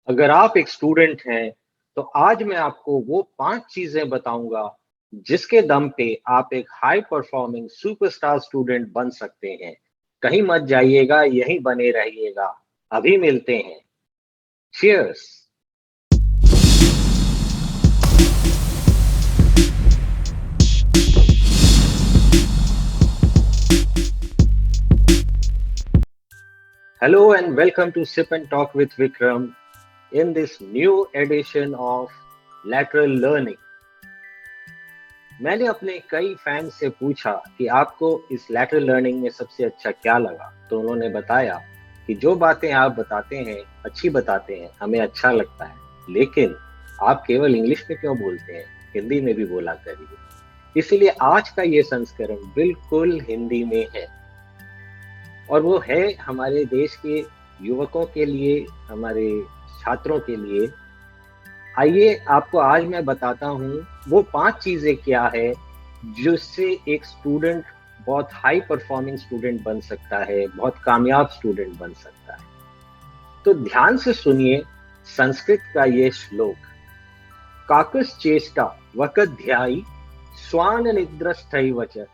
अगर आप एक स्टूडेंट हैं, तो आज मैं आपको वो 5 चीज़ें बताऊँगा, जिसके दम पे आप एक हाई परफॉर्मिंग सुपरस्टार स्टूडेंट बन सकते हैं। कहीं मत जाइएगा, यहीं बने रहिएगा। अभी मिलते हैं। Cheers! Hello and welcome to Sip and Talk with Vikram in this new edition of Lateral Learning. मैंने अपने कई फैंस से पूछा कि आपको इस लैटरल लर्निंग में सबसे अच्छा क्या लगा, तो उन्होंने बताया कि जो बातें आप बताते हैं, अच्छी बताते हैं, हमें अच्छा लगता है, लेकिन आप केवल इंग्लिश में क्यों बोलते हैं? हिंदी में भी बोला करिए। इसीलिए आज का ये संस्करण बिल्कुल हिंदी में है और वो है हमारे देश के युवकों के लिए, हमारे छात्रों के लिए। आइए आपको आज मैं बताता हूँ वो 5 चीज़ें क्या है, जिससे एक स्टूडेंट बहुत हाई परफॉर्मिंग स्टूडेंट बन सकता है, बहुत कामयाब स्टूडेंट बन सकता है। तो ध्यान से सुनिए संस्कृत का ये श्लोक। काकश्चेष्टा वकध्यायी स्वान निद्रस्थैव च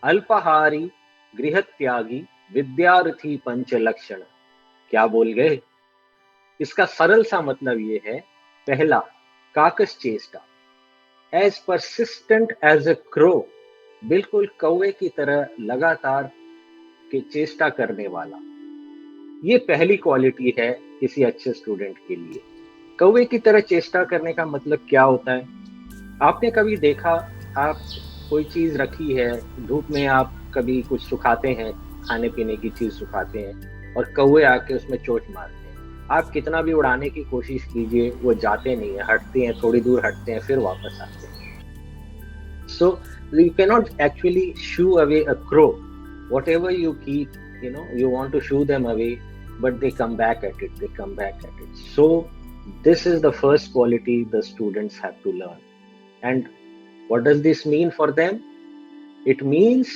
अल्पाहारी गृहत्यागी विद्यार्थी पंच लक्षण। क्या बोल गए? इसका सरल सा मतलब ये है, पहला, काकस चेष्टा, as persistent as a crow, बिल्कुल कौवे की तरह लगातार की चेष्टा करने वाला। ये पहली क्वालिटी है किसी अच्छे स्टूडेंट के लिए। कौवे की तरह चेष्टा करने का मतलब क्या होता है? आपने कभी देखा, आप कोई चीज रखी है धूप में, आप कभी कुछ सुखाते हैं, खाने पीने की चीज सुखाते हैं और कौवे आके उसमें चोंच मारते हैं। आप कितना भी उड़ाने की कोशिश कीजिए, वो जाते नहीं है, हटते हैं, थोड़ी दूर हटते हैं, फिर वापस आते हैं। So you cannot actually shoo away a crow. Whatever you keep, you want to shoo them away, but they come back at it. They come back at it. So this is the first quality the students have to learn. And what does this mean for them? It means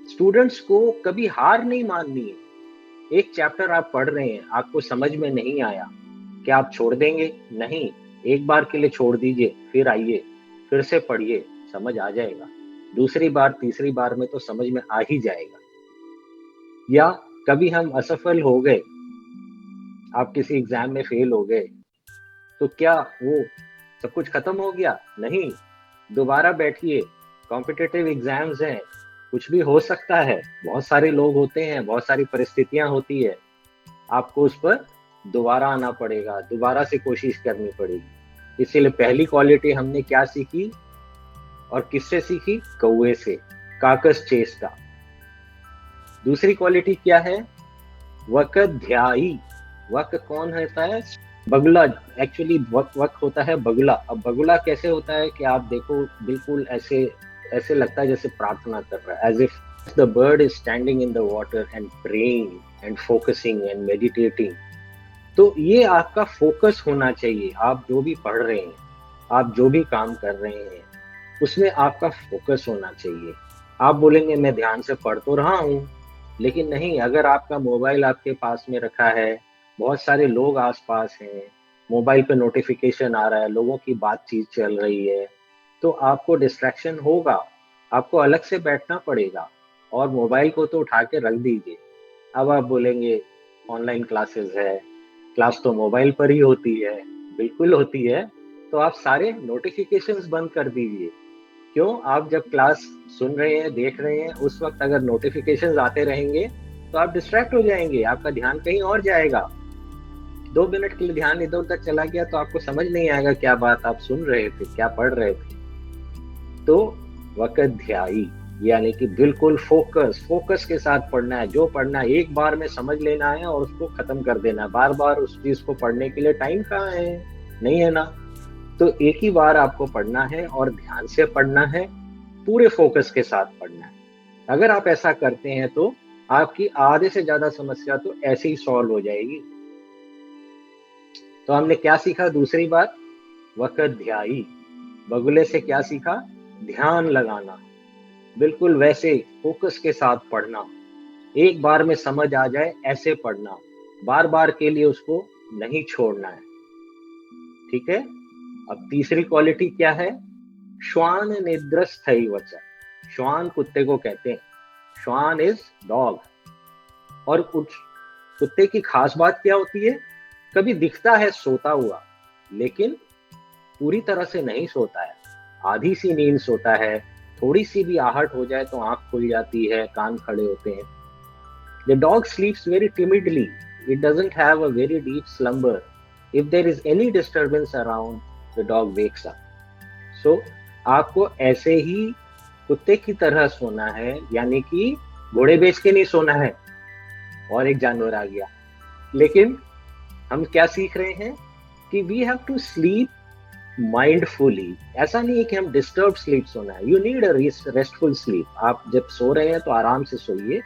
students को कभी हार नहीं माननी है। एक chapter आप पढ़ रहे हैं, आपको समझ में नहीं आया, क्या आप छोड़ देंगे? नहीं। एक बार के लिए छोड़ दीजिए, फिर आइए, फिर से पढ़िए, समझ आ जाएगा। दूसरी बार, तीसरी बार में तो समझ में आ ही जाएगा। या कभी हम असफल हो गए, आप किसी एग्जाम में फेल हो गए, तो क्या वो सब कुछ खत्म हो गया? नहीं। दोबारा बैठिए, कॉम्पिटिटिव एग्जाम्स हैं, कुछ भी हो सकता है, बहुत सारे लोग होते हैं, बहुत सारी परिस्थितियां होती है, आपको उस पर दोबारा आना पड़ेगा, दोबारा से कोशिश करनी पड़ेगी। इसीलिए पहली क्वालिटी हमने क्या सीखी और किससे सीखी? कौवे से, काकस चेष्टा। दूसरी क्वालिटी क्या है? वकध्यायी। वक कौन होता है? बगुला। एक्चुअली वक वक होता है बगुला। अब बगुला कैसे होता है कि आप देखो, बिल्कुल ऐसे ऐसे लगता है जैसे प्रार्थना कर रहा है, as if the bird is standing in the water and praying and focusing and meditating. तो ये आपका फोकस होना चाहिए। आप जो भी पढ़ रहे हैं, आप जो भी काम कर रहे हैं, उसमें आपका फोकस होना चाहिए। आप बोलेंगे मैं ध्यान से पढ़ तो रहा हूँ, लेकिन नहीं, अगर आपका मोबाइल आपके पास में रखा है, बहुत सारे लोग आसपास हैं, मोबाइल पे नोटिफिकेशन आ रहा है, लोगों की बातचीत चल रही है, तो आपको डिस्ट्रैक्शन होगा। आपको अलग से बैठना पड़ेगा और मोबाइल को तो उठा के रख दीजिए। अब आप बोलेंगे ऑनलाइन क्लासेस है, क्लास तो मोबाइल पर ही होती है। बिल्कुल होती है। तो आप सारे नोटिफिकेशंस बंद कर दीजिए। क्यों? आप जब क्लास सुन रहे हैं, देख रहे हैं, उस वक्त अगर नोटिफिकेशंस आते रहेंगे तो आप डिस्ट्रैक्ट हो जाएंगे, आपका ध्यान कहीं और जाएगा। 2 मिनट के लिए ध्यान इधर उधर चला गया तो आपको समझ नहीं आएगा क्या बात आप सुन रहे थे, क्या पढ़ रहे थे। तो वकध्यायी, यानी कि बिल्कुल फोकस, फोकस के साथ पढ़ना है। जो पढ़ना है एक बार में समझ लेना है और उसको खत्म कर देना है। बार बार उस चीज को पढ़ने के लिए टाइम कहाँ है? नहीं है ना। तो एक ही बार आपको पढ़ना है और ध्यान से पढ़ना है, पूरे फोकस के साथ पढ़ना है। अगर आप ऐसा करते हैं तो आपकी आधे से ज्यादा समस्या तो ऐसे ही सॉल्व हो जाएगी। तो हमने क्या सीखा? दूसरी बात, वकध्यायी। बगुले से क्या सीखा? ध्यान लगाना, बिल्कुल वैसे फोकस के साथ पढ़ना, एक बार में समझ आ जाए ऐसे पढ़ना, बार बार के लिए उसको नहीं छोड़ना है। ठीक है। अब तीसरी क्वालिटी क्या है? श्वान निद्रस्थैव च। श्वान कुत्ते को कहते हैं, श्वान इज डॉग। और कुछ कुत्ते की खास बात क्या होती है? कभी दिखता है सोता हुआ, लेकिन पूरी तरह से नहीं सोता है, आधी सी नींद सोता है। थोड़ी सी भी आहट हो जाए तो आंख खुल जाती है, कान खड़े होते हैं। The dog sleeps very timidly. It doesn't have a very deep slumber. If there is any disturbance around, the dog wakes up. So आपको ऐसे ही कुत्ते की तरह सोना है, यानी कि घोड़े बेच के नहीं सोना है। और एक जानवर आ गया। लेकिन हम क्या सीख रहे हैं कि we have to sleep mindfully. ऐसा नहीं है कि हम डिस्टर्ब स्लीप सोना है। You need a restful sleep. आप जब सो रहे हैं तो आराम से सोइए,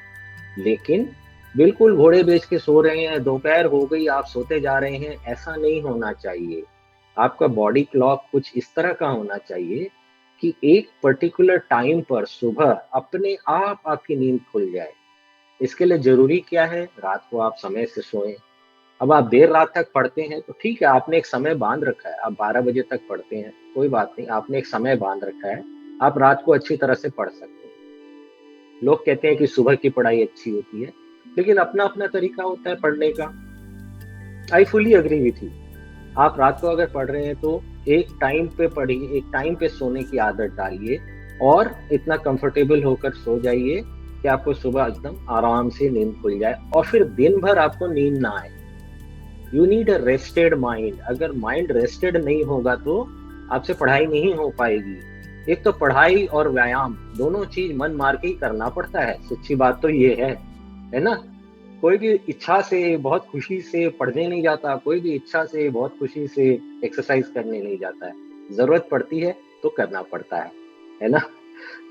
लेकिन बिल्कुल घोड़े बेच के सो रहे हैं, दोपहर हो गई आप सोते जा रहे हैं, ऐसा नहीं होना चाहिए। आपका बॉडी क्लॉक कुछ इस तरह का होना चाहिए कि एक पर्टिकुलर टाइम पर सुबह अपने आप आपकी नींद खुल जाए। इसके लिए जरूरी क्या है? रात को आप समय से सोएं। अब आप देर रात तक पढ़ते हैं तो ठीक है, आपने एक समय बांध रखा है, आप 12 बजे तक पढ़ते हैं, कोई बात नहीं, आपने एक समय बांध रखा है, आप रात को अच्छी तरह से पढ़ सकते हैं। लोग कहते हैं कि सुबह की पढ़ाई अच्छी होती है, लेकिन अपना अपना तरीका होता है पढ़ने का। I fully agree with you. आप रात को अगर पढ़ रहे हैं तो एक टाइम पे पढ़िए, एक टाइम पे सोने की आदत डालिए और इतना कंफर्टेबल होकर सो जाइए कि आपको सुबह एकदम आराम से नींद खुल जाए और फिर दिन भर आपको नींद ना आए। You need a rested mind. अगर माइंड रेस्टेड नहीं होगा तो आपसे पढ़ाई नहीं हो पाएगी। एक तो पढ़ाई और व्यायाम दोनों चीज मन मार के ही करना पड़ता है, सच्ची बात तो ये है ना। कोई भी इच्छा से बहुत खुशी से पढ़ने नहीं जाता, कोई भी इच्छा से बहुत खुशी से एक्सरसाइज करने नहीं जाता है। जरूरत पड़ती है तो करना पड़ता है ना।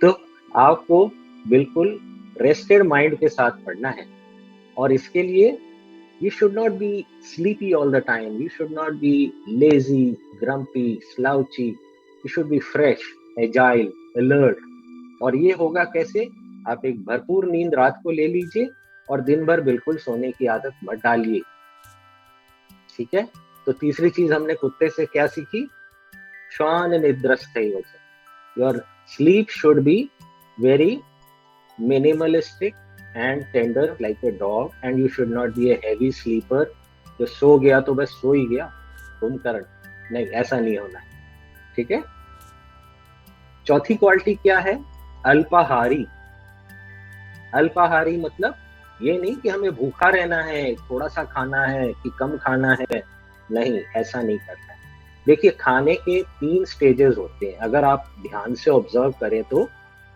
तो आपको बिल्कुल रेस्टेड माइंड के साथ पढ़ना है, और इसके लिए you should not be sleepy all the time. You should not be lazy, grumpy, slouchy. You should be fresh, agile, alert. और ये होगा कैसे? आप एक भरपूर नींद रात को ले लीजिए और दिन भर बिल्कुल सोने की आदत मत डालिए। ठीक है। तो तीसरी चीज हमने कुत्ते से क्या सीखी? श्वान निद्रस्थैव च। Your sleep should be very minimalistic and tender like a dog, and you should not be a heavy sleeper जो सो गया तो बस सो ही गया, कुंभकर्ण नहीं, ऐसा नहीं होना है। ठीक है। चौथी क्वालिटी क्या है? अल्पाहारी। अल्पाहारी मतलब ये नहीं कि हमें भूखा रहना है, थोड़ा सा खाना है कि कम खाना है, नहीं, ऐसा नहीं करना है। देखिए, खाने के 3 स्टेजेस होते हैं। अगर आप ध्यान से ऑब्जर्व करें तो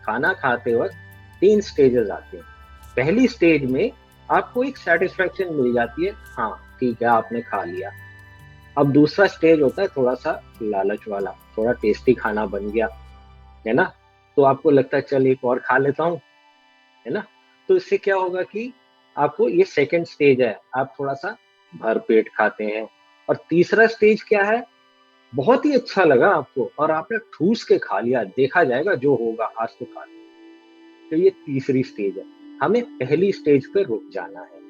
खाना खाते वक्त 3 स्टेजेस आते हैं। पहली स्टेज में आपको एक सेटिस्फेक्शन मिल जाती है, हाँ ठीक है आपने खा लिया। अब दूसरा स्टेज होता है थोड़ा सा लालच वाला, थोड़ा टेस्टी खाना बन गया है ना, तो आपको लगता है चल एक और खा लेता हूँ, है ना। तो इससे क्या होगा कि आपको, ये सेकंड स्टेज है, आप थोड़ा सा भर पेट खाते हैं। और तीसरा स्टेज क्या है? बहुत ही अच्छा लगा आपको और आपने ठूस के खा लिया, देखा जाएगा जो होगा, आज तो खा लिया। तो ये तीसरी स्टेज है। हमें पहली स्टेज पे रुक जाना है।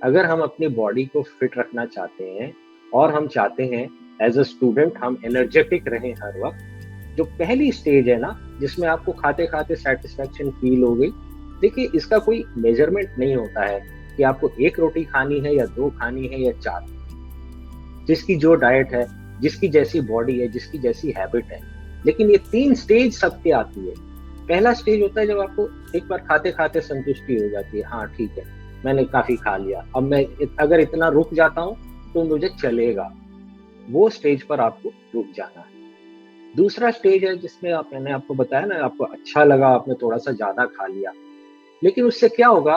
अगर हम अपनी बॉडी को फिट रखना चाहते हैं और हम चाहते हैं एज अ स्टूडेंट हम एनर्जेटिक रहें हर वक्त, जो पहली स्टेज है ना, जिसमें आपको खाते खाते सेटिस्फेक्शन फील हो गई, देखिए इसका कोई मेजरमेंट नहीं होता है कि आपको 1 रोटी खानी है या 2 खानी है या 4। जिसकी जो डाइट है, जिसकी जैसी बॉडी है, जिसकी जैसी हैबिट है, लेकिन ये 3 स्टेज सबके आती है। पहला स्टेज होता है जब आपको एक बार खाते खाते संतुष्टि हो जाती है, हाँ ठीक है मैंने काफी खा लिया, अब मैं अगर इतना रुक जाता हूँ तो मुझे चलेगा। वो स्टेज पर आपको रुक जाना है। दूसरा स्टेज है जिसमें मैंने आपको बताया ना, आपको अच्छा लगा, आपने थोड़ा सा ज्यादा खा लिया, लेकिन उससे क्या होगा?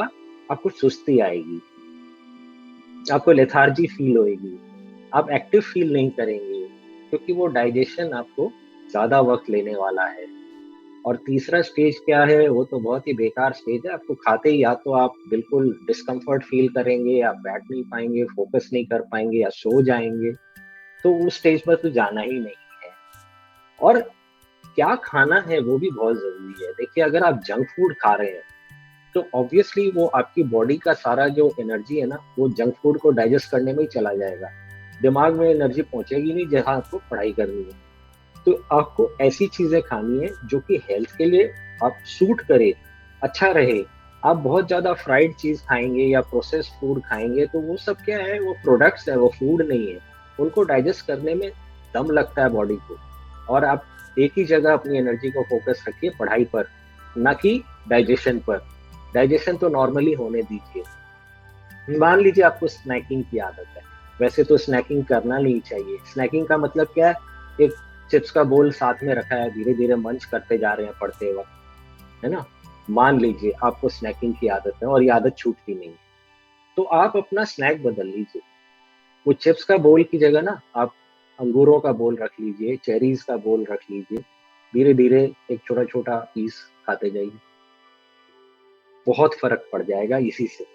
आपको सुस्ती आएगी, आपको लेथार्जी फील होएगी, आप एक्टिव फील नहीं करेंगे, क्योंकि वो डाइजेशन आपको ज्यादा वक्त लेने वाला है। और तीसरा स्टेज क्या है? वो तो बहुत ही बेकार स्टेज है। आपको खाते ही या तो आप बिल्कुल डिस्कम्फर्ट फील करेंगे, या बैठ नहीं पाएंगे, फोकस नहीं कर पाएंगे, या सो जाएंगे। तो उस स्टेज पर तो जाना ही नहीं है। और क्या खाना है वो भी बहुत जरूरी है। देखिए, अगर आप जंक फूड खा रहे हैं तो ऑब्वियसली वो आपकी बॉडी का सारा जो एनर्जी है ना, वो जंक फूड को डाइजेस्ट करने में ही चला जाएगा। दिमाग में एनर्जी पहुंचेगी नहीं जहां आपको पढ़ाई करनी है। तो आपको ऐसी चीजें खानी है जो कि हेल्थ के लिए आप सूट करे, अच्छा रहे। आप बहुत ज्यादा फ्राइड चीज खाएंगे या प्रोसेस्ड फूड खाएंगे तो वो सब क्या है, वो प्रोडक्ट्स है, वो फूड नहीं है। उनको डाइजेस्ट करने में दम लगता है बॉडी को। और आप एक ही जगह अपनी एनर्जी को फोकस रखिए, पढ़ाई पर, ना कि डाइजेशन पर। डाइजेशन तो नॉर्मली होने दीजिए। मान लीजिए आपको स्नैकिंग की आदत है, वैसे तो स्नैकिंग करना नहीं चाहिए। स्नैकिंग का मतलब क्या है, एक चिप्स का बोल साथ में रखा है, धीरे धीरे मंच करते जा रहे हैं पढ़ते वक्त, है ना। मान लीजिए आपको स्नैकिंग की आदत है और ये आदत छूटती नहीं है, तो आप अपना स्नैक बदल लीजिए। वो चिप्स का बोल की जगह ना आप अंगूरों का बोल रख लीजिए, चेरीज का बोल रख लीजिए। धीरे धीरे एक छोटा छोटा पीस खाते जाइए, बहुत फर्क पड़ जाएगा इसी से।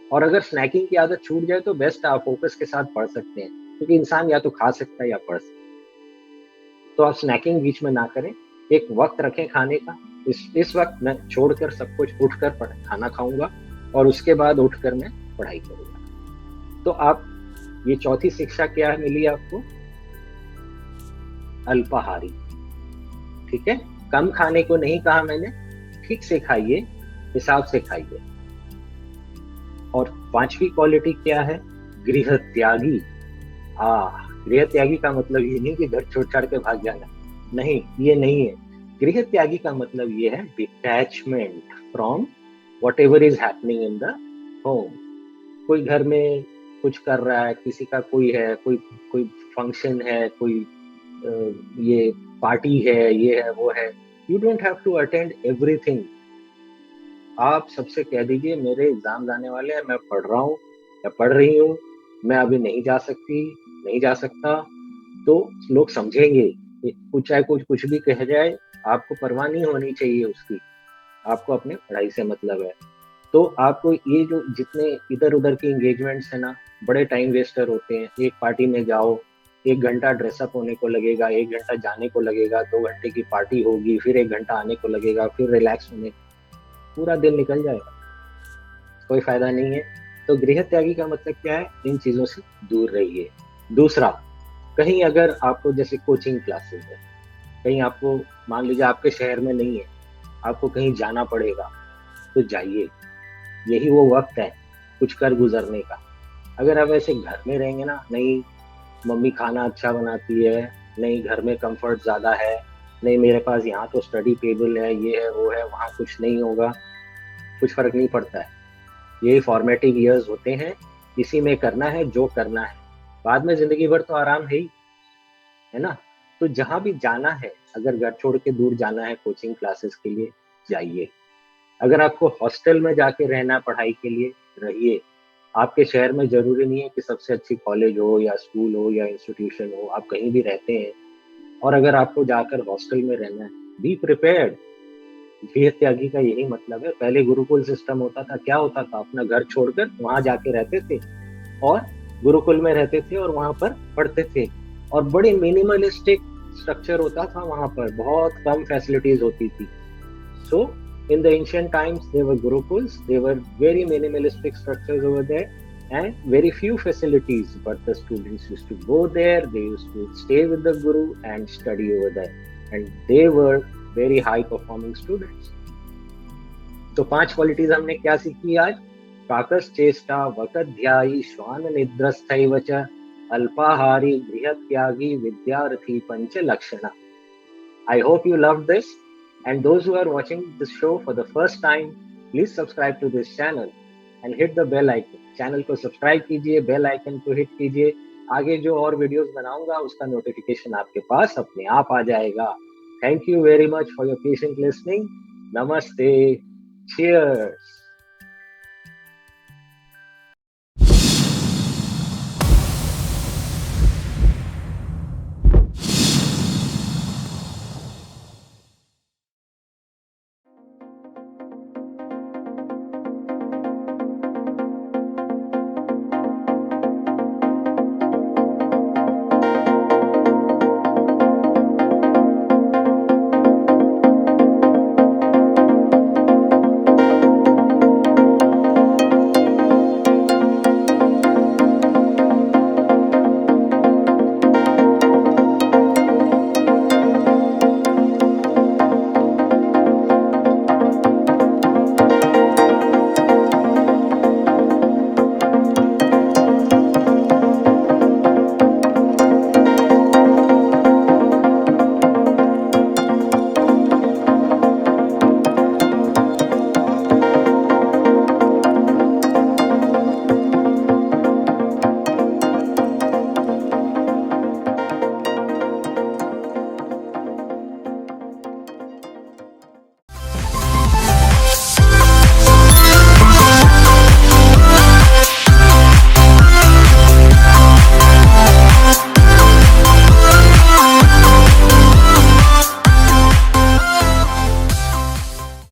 और अगर स्नैकिंग की आदत छूट जाए तो बेस्ट, आप फोकस के साथ पढ़ सकते हैं, क्योंकि इंसान या तो खा सकता है या पढ़ सकता है। तो आप स्नैकिंग बीच में ना करें, एक वक्त रखें खाने का। इस वक्त मैं छोड़कर सब कुछ उठकर खाना खाऊंगा और उसके बाद उठकर मैं पढ़ाई करूंगा। तो आप, ये चौथी शिक्षा क्या मिली आपको, अल्पाहारी। ठीक है, कम खाने को नहीं कहा मैंने, ठीक से खाइए, हिसाब से खाइए। और पांचवी क्वालिटी क्या है, गृह त्यागी। गृह त्यागी का मतलब ये नहीं कि घर छोड़ छाड़ के भाग जाना, नहीं, ये नहीं है। गृह त्यागी का मतलब ये है detachment from what ever is happening in the home. कोई घर में कुछ कर रहा है, किसी का कोई है, कोई कोई फंक्शन है, कोई ये पार्टी है, ये है, वो है, you don't have to attend everything. आप सबसे कह दीजिए मेरे एग्जाम आने वाले हैं, मैं पढ़ रहा हूँ या पढ़ रही हूँ, मैं अभी नहीं जा सकती, नहीं जा सकता। तो लोग समझेंगे, कुछ चाहे कुछ भी कह जाए, आपको परवाह नहीं होनी चाहिए उसकी। आपको अपने पढ़ाई से मतलब है। तो आपको ये जो जितने इधर उधर के एंगेजमेंट्स है ना, बड़े टाइम वेस्टर होते हैं। एक पार्टी में जाओ, 1 घंटा ड्रेसअप होने को लगेगा, 1 घंटा जाने को लगेगा, 2 घंटे की पार्टी होगी, फिर 1 घंटा आने को लगेगा, फिर रिलैक्स होने, पूरा दिन निकल जाएगा, कोई फायदा नहीं है। तो गृह त्यागी का मतलब क्या है, इन चीजों से दूर रहिए। दूसरा, कहीं अगर आपको जैसे कोचिंग क्लासेस है, कहीं आपको, मान लीजिए आपके शहर में नहीं है, आपको कहीं जाना पड़ेगा, तो जाइए। यही वो वक्त है कुछ कर गुजरने का। अगर आप ऐसे घर में रहेंगे ना, नहीं मम्मी खाना अच्छा बनाती है, नहीं घर में कंफर्ट ज्यादा है, नहीं मेरे पास यहाँ तो स्टडी टेबल है, ये है, वो है, वहाँ कुछ नहीं होगा, कुछ फर्क नहीं पड़ता है। यही फॉर्मेटिव ईयर्स होते हैं, इसी में करना है जो करना है, बाद में जिंदगी भर तो आराम है ना। तो जहां भी जाना है, अगर घर छोड़ के दूर जाना है कोचिंग क्लासेस के लिए, जाइए। अगर आपको हॉस्टल में जाके रहना पढ़ाई के लिए, रहिए। आपके शहर में जरूरी नहीं है कि सबसे अच्छी कॉलेज हो या स्कूल हो या इंस्टीट्यूशन हो, आप कहीं भी रहते हैं। और अगर आपको जाकर हॉस्टल में रहना है, बी प्रिपेयर्ड। गृह त्यागी का यही मतलब है। पहले गुरुकुल सिस्टम होता था, क्या होता था, अपना घर छोड़कर वहां जाके रहते थे और गुरुकुल में रहते थे और वहां पर पढ़ते थे। और बड़े मिनिमलिस्टिक स्ट्रक्चर होता था वहां पर, बहुत कम फैसिलिटीज होती थी। सो in the ancient times they were gurukuls, they were very minimalistic structures over there and very few facilities, but the students used to go there, they used to stay with the guru and study over there, and they were very high performing students. तो 5 qualities हमने क्या सीखी आज, काकस चेष्टा वकध्यायी श्वान निद्रस्थैव च अल्पाहारी गृह त्यागी विद्यार्थी पंच लक्षण। I hope you loved this. And those who are watching this show for the first time, please subscribe to this channel and hit the bell icon. Channel को सब्सक्राइब कीजिए, बेल आइकन को हिट कीजिए। आगे जो और videos बनाऊंगा उसका notification आपके पास अपने आप आ जाएगा। Thank you very much for your patient listening. नमस्ते, चीयर्स।